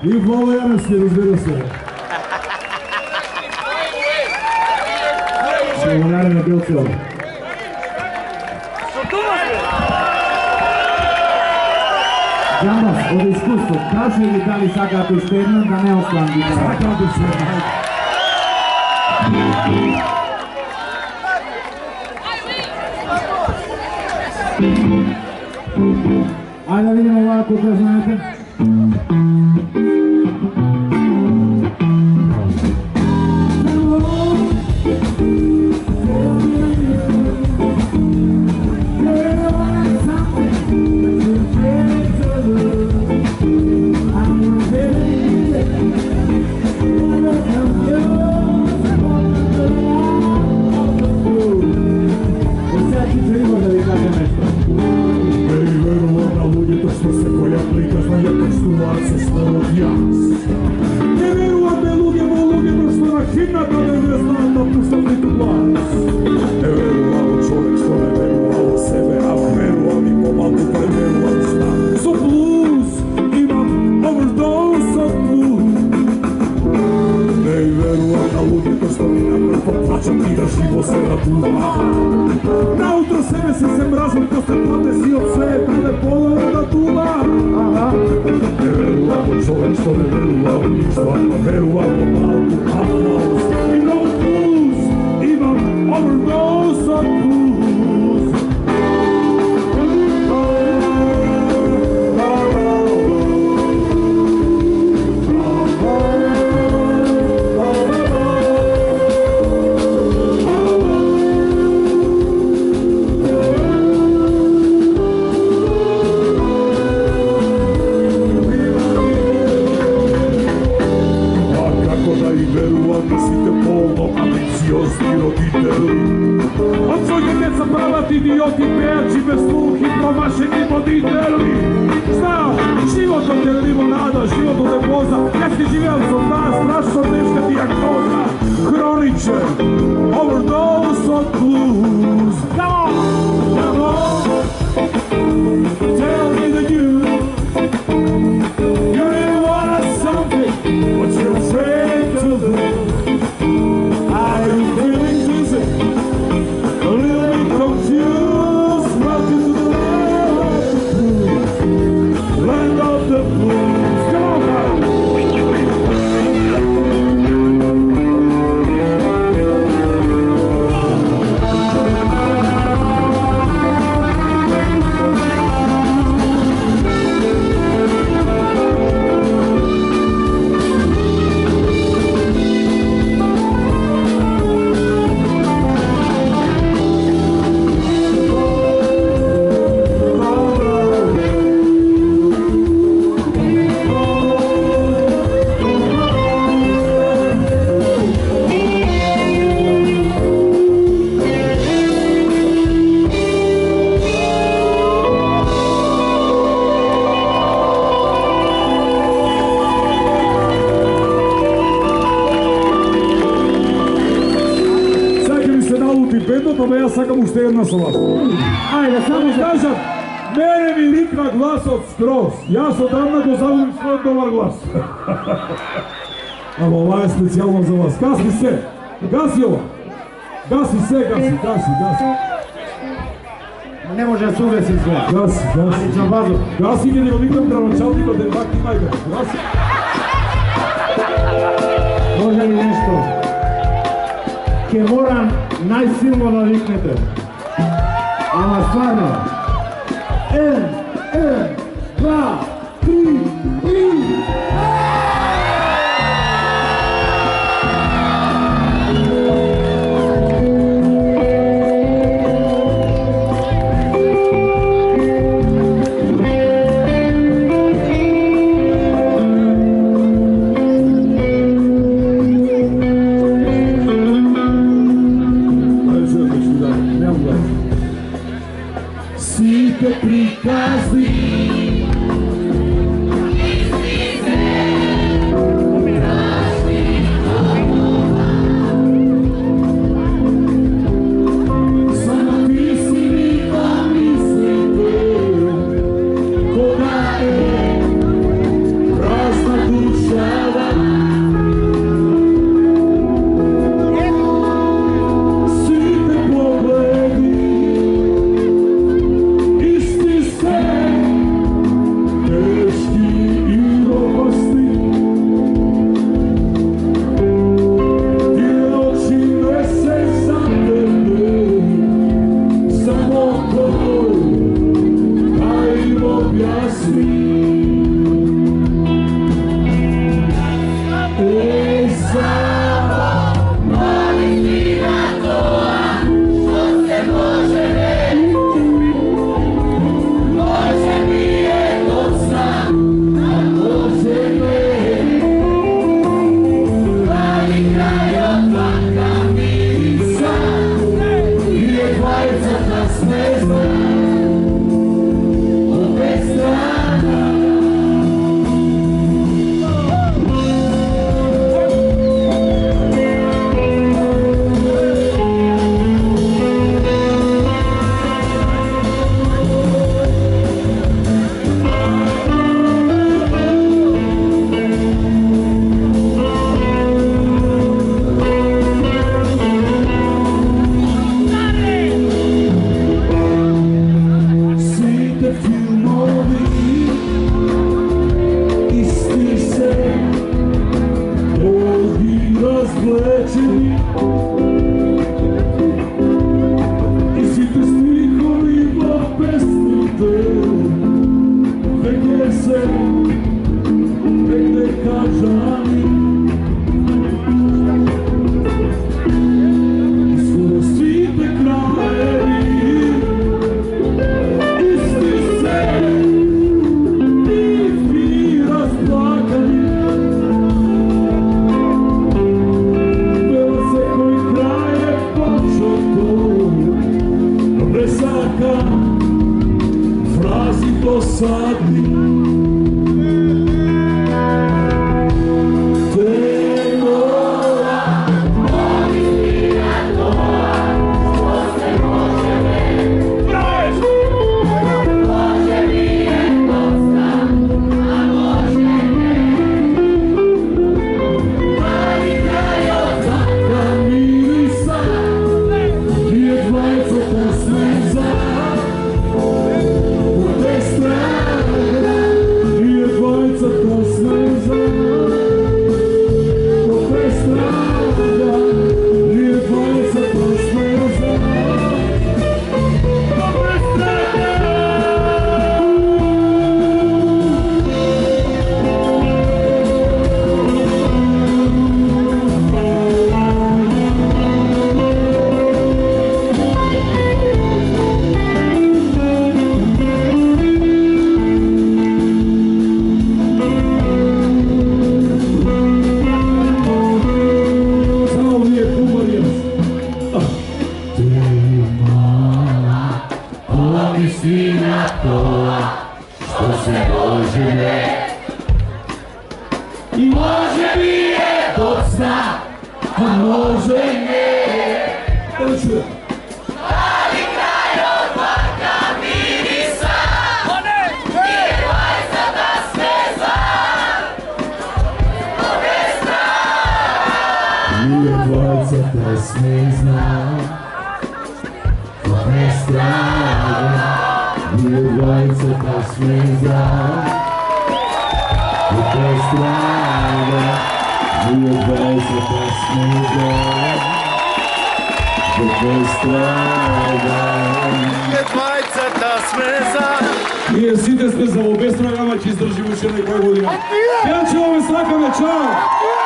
И Вала Яневски, разбира се. Благодаря на Билцево. Джамбас, од искуство, кажи ли дали сакаат уште една, да не оставам гитара? Сакам да се. Ајде да видиме оваа колко знаете. Nautro sebe se mrazom ko se podesi od sveta, ne polovno da tuba. Ne verujem u čovek što ne verujem u nič, stvarno verujem u malku aplauz. Imam blues, imam overdose of blues. Od svojih djeca pravati idioti, perči bez sluhi, promašeni voditelji. Zna, život od je limonada, život od je voza, jesi živjel sam danas, strašno teška dijagnoza. Kroničar, overdose of blues. Come on, come on, tell me that you really want something, but you're afraid to lose. Are you feeling dizzy? A little bit confused. Welcome to the land of the blues. Come on, ама јас сакам уште една со вас. Ајде, само за... Кажат, мене ми ликна гласот скроз. Јас одамна го загубив својот добар глас. Ама ова е специјално за вас. Гаси се. Гаси ова. Гаси се, гаси. Не може да се увеси све. Гаси. Ани Джамбазов. Гаси ги го викам градоначалникот да ваки мајка. Гаси. Може ли нешто? Ке морам најсилно да викнете. Ама стварно. 1, 2, 3, и... Сите прикази pesmi i svi te stihovima pesnite veke se veke kažani skoro svi te krajevi isti se i razplakani peva se koji kraj je počeo to presaka frazi dosadni Misli na to što se može ne i može mi je docna, a može ne. Ali kraj od parka mirisa, nije dvajca da smeza, ove strane. Nije dvajca da smeza, ove strane. Nije dvajca da smeza, ove strane. Nije dvajca da smeza, ove strane. Nije dvajca da smeza. Ние сите сме за обестрагама, ќе издржиме уште некоја година. Пејаче ове сакаме, чао!